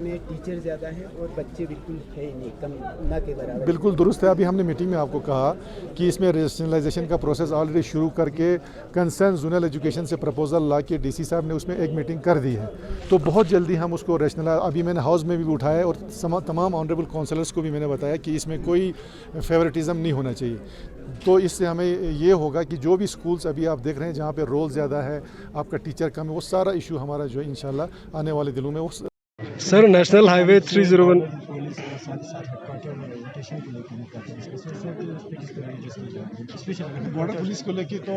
में टीचर ज़्यादा है और बच्चे बिल्कुल है ही नहीं, कम ना के बराबर। बिल्कुल दुरुस्त है। अभी हमने मीटिंग में आपको कहा कि इसमें रैशनलाइजेशन का प्रोसेस ऑलरेडी शुरू करके कंसर्न जोनल एजुकेशन से प्रपोजल ला के डीसी साहब ने उसमें एक मीटिंग कर दी है, तो बहुत जल्दी हम उसको रैशनलाइज, अभी मैंने हाउस में भी उठाया और तमाम ऑनरेबल काउंसलर्स को भी मैंने बताया कि इसमें कोई फेवरेटिज़म नहीं होना चाहिए। तो इससे हमें ये होगा कि जो भी स्कूल्स अभी आप देख रहे हैं जहाँ पे रोल ज़्यादा है, आपका टीचर कम है, वो सारा इशू हमारा जो है इंशाल्लाह आने वाले दिनों में वो sir national highway 301 border police को लेके तो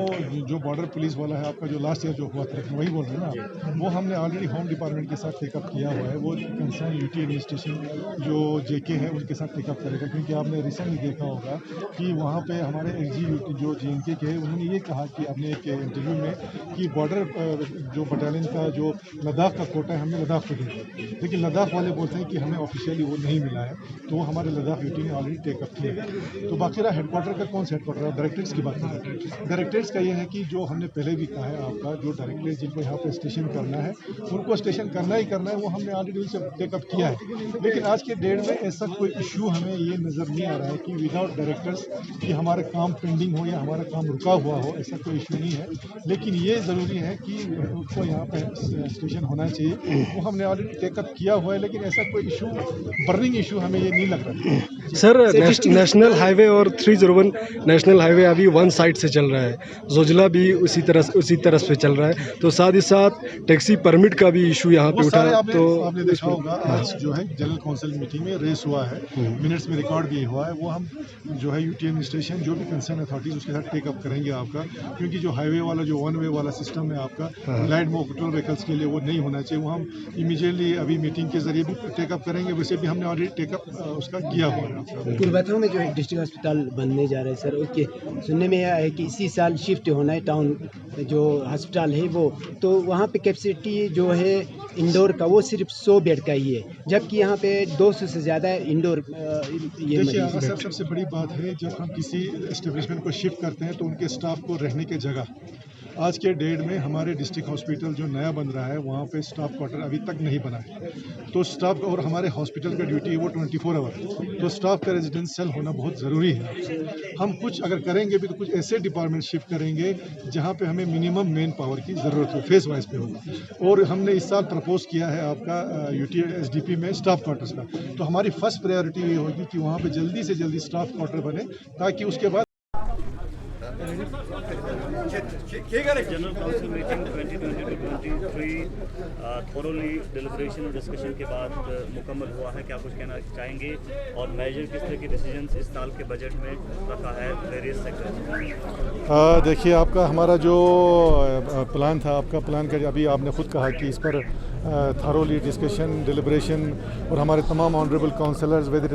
जो बॉर्डर पुलिस वाला है आपका जो लास्ट ईयर जो हुआ था वही बोल रहे हैं ना, वो हमने ऑलरेडी होम डिपार्टमेंट के साथ टेकअप किया हुआ है। वो कंसर्न यूटी एडमिनिस्ट्रेशन जो जेके है उनके साथ टेकअप करेगा, क्योंकि आपने रिसेंटली देखा होगा कि वहाँ पे हमारे एलजी जो जेएनके के उन्होंने ये कहा कि अपने एक इंटरव्यू में कि बॉर्डर जो बटालियन का जो लद्दाख का कोटा है हमने लद्दाख को दे दिया, लेकिन लद्दाख वाले बोलते हैं कि हमें ऑफिशियली वो नहीं मिला है, तो वो हमारे लद्दाख यूटी ने ऑलरेडी टेकअप किया है। तो बाकी रहा हेडक्वार्टर का, कौन सा हेडक्वार्टर है, डायरेक्टरेट्स की बात करें। डायरेक्टरेट्स का ये है कि जो हमने पहले भी कहा है आपका, जो डायरेक्टरेट्स जिनको यहाँ पे स्टेशन करना है उनको स्टेशन करना ही करना है, वो हमने ऑलरेडी उनसे टेकअप किया है। लेकिन आज के डेट में ऐसा कोई इशू हमें ये नज़र नहीं आ रहा है कि विदाउट डायरेक्टर्स कि हमारा काम पेंडिंग हो या हमारा काम रुका हुआ हो, ऐसा कोई इशू नहीं है। लेकिन ये ज़रूरी है कि उनको यहाँ पर स्टेशन होना चाहिए, वो हमने ऑलरेडी टेकअप किया हुआ है। लेकिन ऐसा कोई इशू, बर्निंग इशू हमें ये नहीं लग रहा है। सर नेशनल हाईवे और 301 नेशनल हाईवे अभी वन साइड से चल रहा है, जोजिला भी उसी तरह से चल रहा है, तो साथ ही साथ टैक्सी परमिट का भी इशू यहाँ पे उठा। तो आपने देखा होगा आज जो है जनरल काउंसिल मीटिंग में रेस हुआ है, मिनट्स में रिकॉर्ड भी हुआ है, वो हम जो है यूटी एडमिनिस्ट्रेशन जो भी कंसर्न अथॉरिटीज उसके साथ टेकअप करेंगे आपका, क्योंकि जो हाईवे वाला जो वन वे वाला सिस्टम है आपका लाइट मोटर व्हीकल्स के लिए वो नहीं होना चाहिए, वो हम इमीडिएटली अभी मीटिंग के जरिए भी टेकअप करेंगे। वैसे भी हमने ऑलरेडी टेकअप उसका किया हुआ है। कुर्बाथाओं में जो एक डिस्ट्रिक्ट अस्पताल बनने जा रहा है सर, उसके सुनने में आया है कि इसी साल शिफ्ट होना है टाउन जो अस्पताल है वो, तो वहाँ पे कैपेसिटी जो है इंडोर का वो सिर्फ 100 बेड का ही है, जबकि यहाँ पे 200 से ज़्यादा इंडोर ये सबसे बड़ी बात है जब हम किसी एस्टेब्लिशमेंट को शिफ्ट करते हैं तो उनके स्टाफ को रहने की जगह, आज के डेट में हमारे डिस्ट्रिक्ट हॉस्पिटल जो नया बन रहा है वहाँ पे स्टाफ क्वार्टर अभी तक नहीं बना है, तो स्टाफ और हमारे हॉस्पिटल का ड्यूटी है वो 24 आवर, तो स्टाफ का रेजिडेंशियल होना बहुत ज़रूरी है। हम कुछ अगर करेंगे भी तो कुछ ऐसे डिपार्टमेंट शिफ्ट करेंगे जहाँ पे हमें मिनिमम मैन पावर की ज़रूरत हो, फेस वाइज पे होगा। और हमने इस साल प्रपोज किया है आपका यूटी एसडीपी में स्टाफ क्वार्टर्स का, तो हमारी फर्स्ट प्रायोरिटी ये होगी कि वहाँ पर जल्दी से जल्दी स्टाफ क्वार्टर बने, ताकि उसके बाद general council meeting 2022-23 thoroughly deliberation और डिस्कशन के बाद मुकम्मल हुआ है, क्या कुछ कहना चाहेंगे और मेजर किस तरह के डिसीजंस इस साल के बजट में रखा है वेरियस सेक्टर्स? देखिए, आपका हमारा जो प्लान था, आपका प्लान का अभी आपने खुद कहा कि इस पर थॉरोली डिस्कशन, डिलिब्रेशन और हमारे तमाम ऑनरेबल काउंसलर्स, वेदर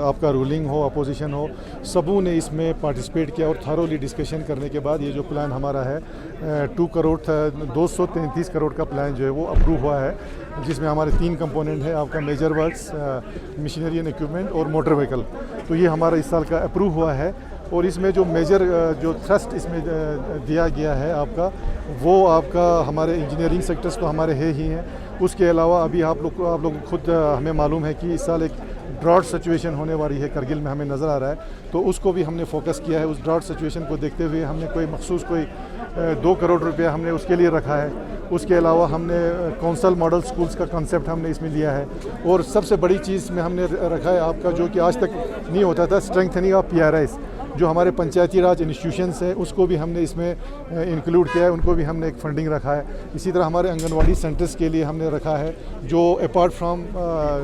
आपका रूलिंग हो अपोजिशन हो, सबों ने इसमें पार्टिसिपेट किया और थॉरोली डिस्कशन करने के बाद ये जो प्लान हमारा है 233 करोड़ का प्लान जो है वो अप्रूव हुआ है, जिसमें हमारे 3 कंपोनेंट है, आपका major works, machinery and equipment और मोटर व्हीकल। तो ये हमारा इस साल का अप्रूव हुआ है और इसमें जो मेजर जो थ्रस्ट इसमें दिया गया है आपका, वो आपका हमारे इंजीनियरिंग सेक्टर्स तो हमारे है ही हैं। उसके अलावा अभी आप लोग खुद हमें मालूम है कि इस साल एक ड्राउट सिचुएशन होने वाली है करगिल में, हमें नज़र आ रहा है, तो उसको भी हमने फोकस किया है। उस ड्राउट सिचुएशन को देखते हुए हमने कोई मखसूस 2 करोड़ रुपया हमने उसके लिए रखा है। उसके अलावा हमने काउंसल मॉडल स्कूल्स का कंसेप्ट हमने इसमें लिया है, और सबसे बड़ी चीज़ में हमने रखा है आपका, जो कि आज तक नहीं होता था, स्ट्रेंथनिंग ऑफ PRIs, जो हमारे पंचायती राज इंस्टीट्यूशंस हैं उसको भी हमने इसमें इंक्लूड किया है, उनको भी हमने एक फंडिंग रखा है। इसी तरह हमारे आंगनवाड़ी सेंटर्स के लिए हमने रखा है, जो अपार्ट फ्रॉम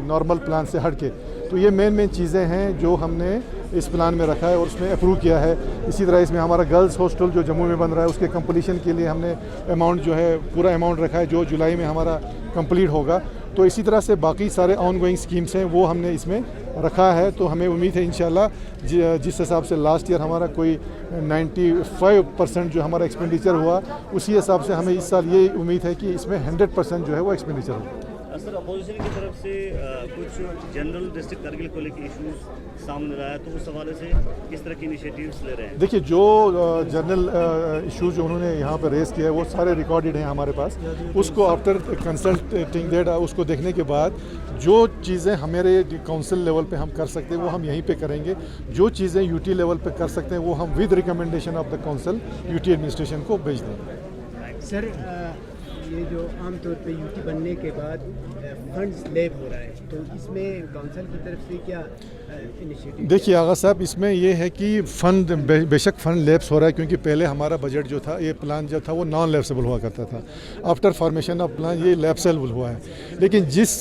नॉर्मल प्लान से हट के। तो ये मेन चीज़ें हैं जो हमने इस प्लान में रखा है और उसमें अप्रूव किया है। इसी तरह इसमें हमारा गर्ल्स हॉस्टल जो जम्मू में बन रहा है उसके कंप्लीशन के लिए हमने अमाउंट जो है पूरा अमाउंट रखा है, जो जुलाई में हमारा कंप्लीट होगा। तो इसी तरह से बाकी सारे ऑन गोइंग स्कीम्स हैं वो हमने इसमें रखा है। तो हमें उम्मीद है इंशाल्लाह जिस हिसाब से लास्ट ईयर हमारा कोई 95% जो हमारा एक्सपेंडिचर हुआ, उसी हिसाब से हमें इस साल ये उम्मीद है कि इसमें 100% जो है वो एक्सपेंडिचर होगा। सर अपोजिशन की तरफ से कुछ जनरल डिस्ट्रिक्ट करगिल को लेकर इशूज सामने आया, तो उस हवाले से किस तरह की इनिशिएटिव्स ले रहे हैं? देखिए, जो जनरल इश्यूज जो उन्होंने यहाँ पर रेस किया है वो सारे रिकॉर्डेड हैं हमारे पास। उसको आफ्टर कंसल्टिंग दैट, उसको देखने के बाद जो चीज़ें हमारे काउंसिल लेवल पे हम कर सकते हैं वो हम यहीं पे करेंगे। जो चीज़ें यूटी लेवल पे कर सकते हैं वो हम with recommendation of the council UT administration को भेज देंगे। सर ये जो आमतौर पे यूटी बनने के बाद फंड्स लैब हो रहा है, तो इसमें काउंसिल की तरफ से क्या इनिशिएटिव? देखिए आगा साहब, इसमें ये है कि फ़ंड बेशक फ़ंड लैप्स हो रहा है, क्योंकि पहले हमारा बजट जो था, ये प्लान जो था वो नॉन लैप्सेबल हुआ करता था। आफ्टर फॉर्मेशन ऑफ प्लान ये लैप्सेबल हुआ है। लेकिन जिस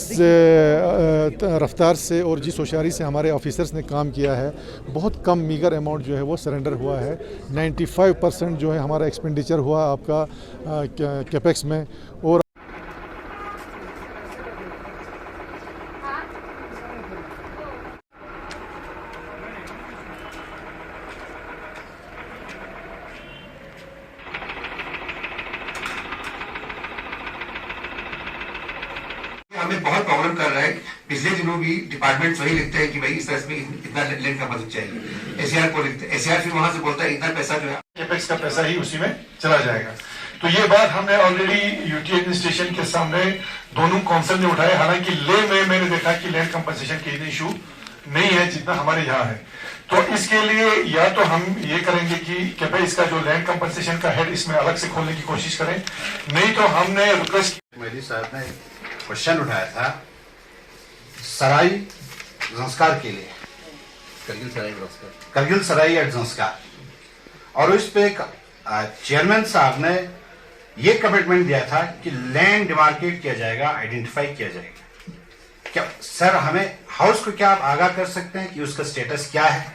रफ्तार से और जिस होशियारी से हमारे ऑफिसर्स ने काम किया है, बहुत कम मीगर अमाउंट जो है वो सरेंडर हुआ है। 95% जो है हमारा एक्सपेंडिचर हुआ आपका कैपेक्स में। और हमें बहुत प्रॉब्लम कर रहा है। पिछले दिनों भी डिपार्टमेंट वही लिखते हैं कि भाई इस तरह में इतना लैंड का बजट चाहिए, एसीआर को लिखते हैं, एसीआर फिर वहां से बोलता है इतना पैसा जो है कैपेक्स का पैसा ही उसी में चला जाएगा। तो ये बात हमने ऑलरेडी यूटी एडमिनिस्ट्रेशन के सामने दोनों काउंसिल ने उठाए। हालांकि ले में मैंने देखा कि लैंड कंपनसेशन के इतने इशू नहीं है जितना हमारे यहाँ है। तो इसके लिए या तो हम ये करेंगे कि कैपेक्स का जो लैंड कंपनसेशन का हेड इसमें अलग से खोलने की कोशिश करें, नहीं तो हमने रिक्वेस्ट मोदी साहब ने क्वेश्चन उठाया था सराई संस्कार के लिए, करगिल सराई एट संस्कार, और उस पे चेयरमैन साहब ने ये कमिटमेंट दिया था कि लैंड डिमार्केट किया जाएगा, आइडेंटिफाई किया जाएगा। क्या सर हमें हाउस को क्या आप आगाह कर सकते हैं कि उसका स्टेटस क्या है?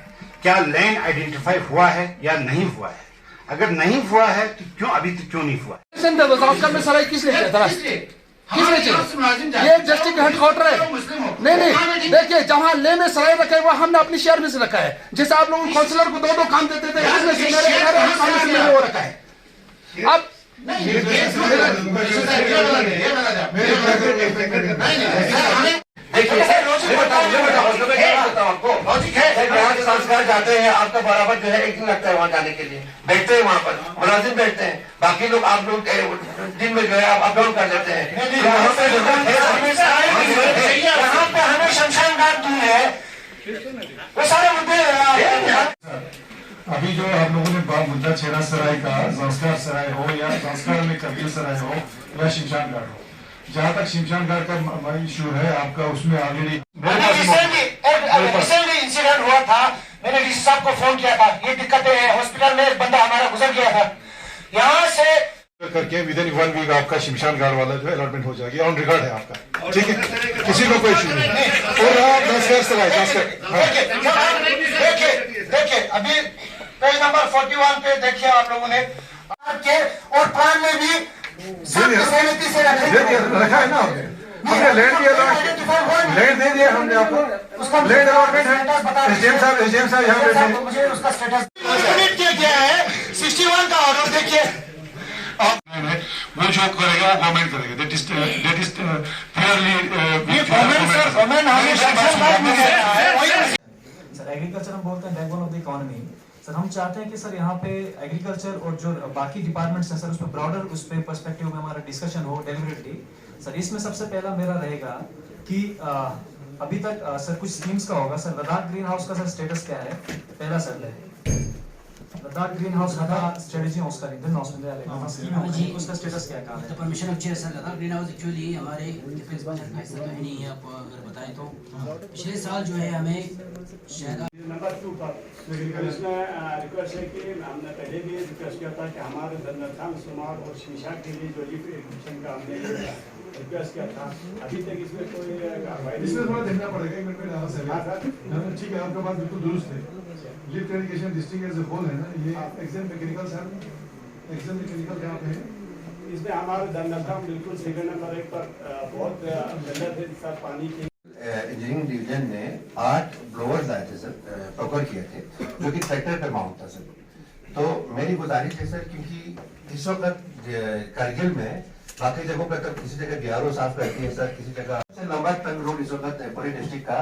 क्या लैंड आइडेंटिफाई हुआ है या नहीं हुआ है? अगर नहीं हुआ है तो क्यों अभी तक क्यों नहीं हुआ? संस्कार में सराय किसने किया था? किसने चाहिए? ये डिस्ट्रिक्ट हेडक्वार्टर है। नहीं, देखिए जहाँ ले में सराय रखा है वो हमने अपनी शहर में से रखा है। जैसे आप लोग काउंसिलर को दो काम देते थे, वो रखा है। अब संस्कार जाते हैं, आपका बराबर जो है एक दिन लगता है वहाँ जाने के लिए, बैठते हैं वहाँ पर मुलाजिम बैठते हैं, बाकी लोग आप लोग दिन में जो है आप अप डाउन कर लेते हैं। यहाँ पे हमें शमशान घाट दूर है, वो सारे मुद्दे। अभी जो आप लोगों ने बात मुद्दा छेड़ा सराय का, संस्कार सराय हो या संस्कार में करगिल सराय हो या शमशान घाट हो, जहाँ तक शमशान घाट का इशू है आपका, उसमें ऑलरेडी रिसेंटली इंसिडेंट हुआ था। मैंने डीसी साहब को फोन किया था, ये दिक्कतें हैं, हॉस्पिटल में एक बंदा हमारा गुजर गया था। यहाँ से करके विद इन 1 वीक आपका शमशान घाट वाला जो अलॉटमेंट हो जाएगी, ऑन रिकॉर्ड है आपका, ठीक है, किसी को कोई इशू नहीं। और आप देखिए अभी पेज नंबर 41 पे देखिए आप लोगों ने और प्लान में भी सहमति से रखा है ना, हमने लैंड दिया, लैंड दे दिया हमने आपको, लैंड अलॉटमेंट है। एसडीएम साहब यहाँ बैठे हैं, मुझे उसका स्टेटस किया गया है 61 का ऑर्डर देखिए। वो जो करेगा वो गवर्नमेंट करेगा, that is fairly sir agriculture हम बोलते हैं backbone of the economy. Sir हम चाहते हैं कि सर यहाँ पे एग्रीकल्चर और जो बाकी डिपार्टमेंट्स हैं सर उस पर ब्रॉडर उस पे पर्सपेक्टिव में हमारा डिस्कशन हो, डेलिबरेटली। सर इसमें सबसे पहला मेरा रहेगा कि अभी तक सर कुछ स्कीम्स का होगा। सर लद्दाख ग्रीन हाउस का सर स्टेटस क्या है? पहला सर लद्दाख ग्रीन हाउस का स्ट्रेटजी उसका ग्रीन हाउस में स्कीम है, उसका स्टेटस क्या है? तो परमिशन अच्छी है sir. Ladakh green house actually हमारे डिफेंस बजट का हिस्सा तो है नहीं है, आपको अगर बताएं तो पिछले साल जो है हमें शायद नंबर 2 पर इसमें रिक्वेस्ट है कि हमने पहले भी रिक्वेस्ट किया था कि हमारे दंदरखान सुमार और शीशा के लिए जो लिफ्ट एडमिशन का हमने रिक्वेस्ट किया था, अभी तक इसमें कोई इसमें थोड़ा देखना पड़ेगा। एक मिनट में ठीक है, आपका बात बिल्कुल दुरुस्त है। Lift irrigation district as a whole है ना, ये action mechanical sir, action mechanical क्या है? इसमें हमारे दंदरखान बिल्कुल सेकंड नंबर 1 पर बहुत गलत है सर। पानी की इंजीनियरिंग डिवीजन ने 8 ब्लोअर्स आए थे सर, प्रोकर किए थे, जो कि ट्रैक्टर पे माउंट था सर। तो मेरी गुजारिश है सर, क्योंकि इस वक्त करगिल में बाकी जगहों पर तो किसी जगह बिहारो साफ करती है सर, किसी जगह सबसे लंबा टंग रोड इस वक्त पूरे डिस्ट्रिक्ट का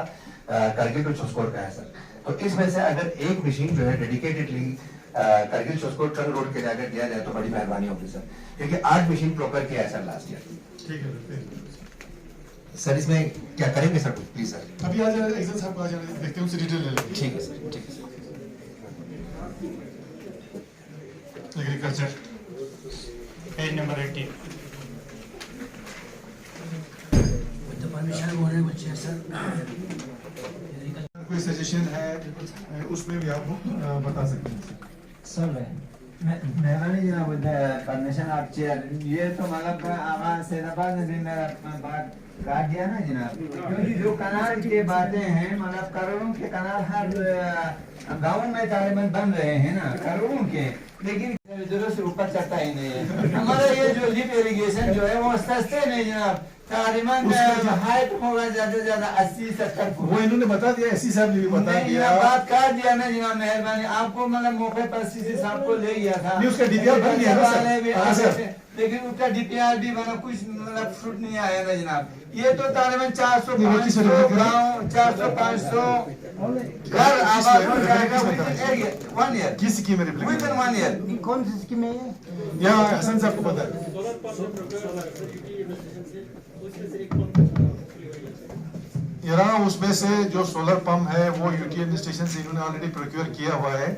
करगिल टू चौस्कोर का है सर। तो इसमें से अगर एक मशीन जो है डेडिकेटेडली करगिल चौस्कोर टंग रोड के लिए अगर दिया जाए तो बड़ी मेहरबानी होगी सर, क्योंकि 8 मशीन प्रोकर किया है सर लास्ट ईयर। ठीक है सर इसमें क्या करेंगे सर प्लीज सर? अभी आ जाए एक्सेल साहब आ जाए, देखते हैं उनसे डिटेल ले लेंगे। ठीक है सर, ठीक है सर। एग्रीकल्चर पेज नंबर 18 कोई सजेशन है उसमें भी आप बता सकते हैं सर। मेहरबानी जनाब, परमिशन आप चेयर, ये तो मतलब आवाज सैदाबाद ने भी मेरा बात काट दिया ना जनाब, क्योंकि जो कनाल की बातें हैं मतलब करोड़ों के कनाल हर गाँव में तालिबान बन रहे हैं ना, करोड़ों के, लेकिन जरूर से ऊपर चढ़ता ही नहीं है। हमारा ये जो लिप इरिगेशन जो है वो सस्ते नहीं जनाब, तालिबान हाइट होगा ज्यादा से ज्यादा 80-70 फुट। वो इन्होंने बता दिया, एससी साहब ने भी बता दिया, बात काट दिया ना जनाब, मेहरबानी आपको मतलब मौके पर सीसी साहब को ले गया था, नहीं उसका डीपीआर बन गया ना सर, लेकिन उसका डीपीआर भी बना कुछ मतलब फ्रूट नहीं आया ना जनाब। ये तो तालिबान 400-500 गाँव 400-500 घर आबाद हो जाएगा विदिन 1 ईयर। किस स्कीम में विदिन 1 ईयर? कौन सी स्कीम है ये? यहाँ हसन साहब को पता है। उसमें से जो सोलर पंप है वो यूटीएन स्टेशन से इन्होंने ऑलरेडी प्रोक्योर किया हुआ है,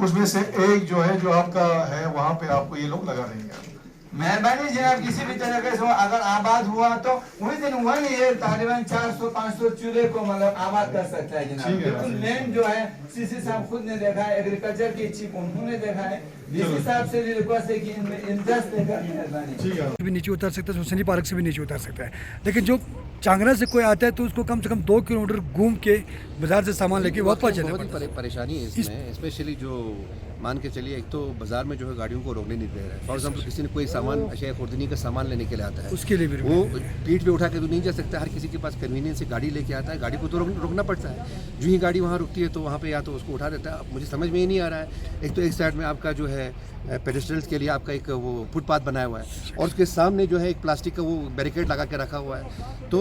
उसमें से एक जो है जो आपका है वहाँ पे आपको ये लोग लगा देंगे। मेहरबानी जनाब, किसी भी तरीके से अगर आबाद हुआ तो विद इन 1 ईयर तालिबान 400-500 चूल्हे को मतलब आबाद कर सकता है जनाब। बिल्कुल लैंड जो है सीसी साहब खुद ने देखा है, एग्रीकल्चर के चीफ उन्होंने देखा है, डीसी साहब से भी रिक्वेस्ट है कि इनमें इंटरेस्ट लेकर मेहरबानी। भी नीचे उतर सकता है, हुसैनी पार्क से भी नीचे उतर सकता है, लेकिन जो चांगना से कोई आता है तो उसको कम से कम 2 किलोमीटर घूम के बाजार से सामान लेके वापस जाना पड़ता है। परेशानी है इसमें, स्पेशली जो मान के चलिए, एक तो बाजार में जो है गाड़ियों को रोकने नहीं दे रहा है। फॉर एग्जाम्पल किसी ने कोई सामान अशया खुर्दनी का सामान लेने के लिए आता है, उसके लिए भी वो पीठ पे उठा के तो नहीं जा सकता, हर किसी के पास कन्वीनियंस से गाड़ी लेके आता है, गाड़ी को तो रोकना पड़ता है। जो ही गाड़ी वहाँ रुकती है तो वहाँ पे या तो उसको उठा देता है। मुझे समझ में ही नहीं आ रहा है, एक तो एक साइड में आपका जो है पेडेस्ट्रियल्स के लिए आपका एक वो फुटपाथ बनाया हुआ है और उसके सामने जो है एक प्लास्टिक का वो बैरिकेड लगा के रखा हुआ है। तो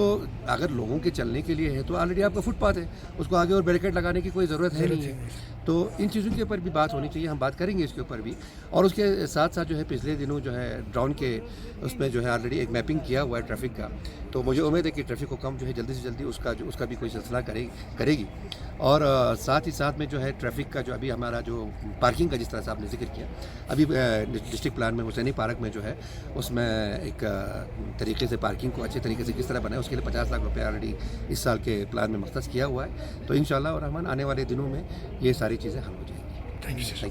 अगर लोगों के चलने के लिए है तो ऑलरेडी आपका फुटपाथ है, उसको आगे और बैरिकेड लगाने की कोई ज़रूरत है नहीं है। तो इन चीज़ों के ऊपर भी बात होनी चाहिए, हम बात करेंगे इसके ऊपर भी। और उसके साथ साथ जो है पिछले दिनों जो है ड्रोन के उसमें जो है ऑलरेडी एक मैपिंग किया हुआ है ट्रैफिक का, तो मुझे उम्मीद है कि ट्रैफिक को कम जो है जल्दी से जल्दी उसका भी कोई सिलसिला करेगी। और साथ ही साथ में जो है ट्रैफिक का जो अभी हमारा जो पार्किंग का जिस तरह से आपने जिक्र किया, अभी डिस्ट्रिक्ट प्लान में हुसैनी पार्क में जो है उसमें एक तरीके से पार्किंग को अच्छे तरीके से किस तरह बनाए उसके लिए 50 लाख रुपये ऑलरेडी इस साल के प्लान में मख्तस किया हुआ है। तो इंशाल्लाह और रहमान आने वाले दिनों में ये सारी चीज़ें हल हो जाएंगी। Thank you.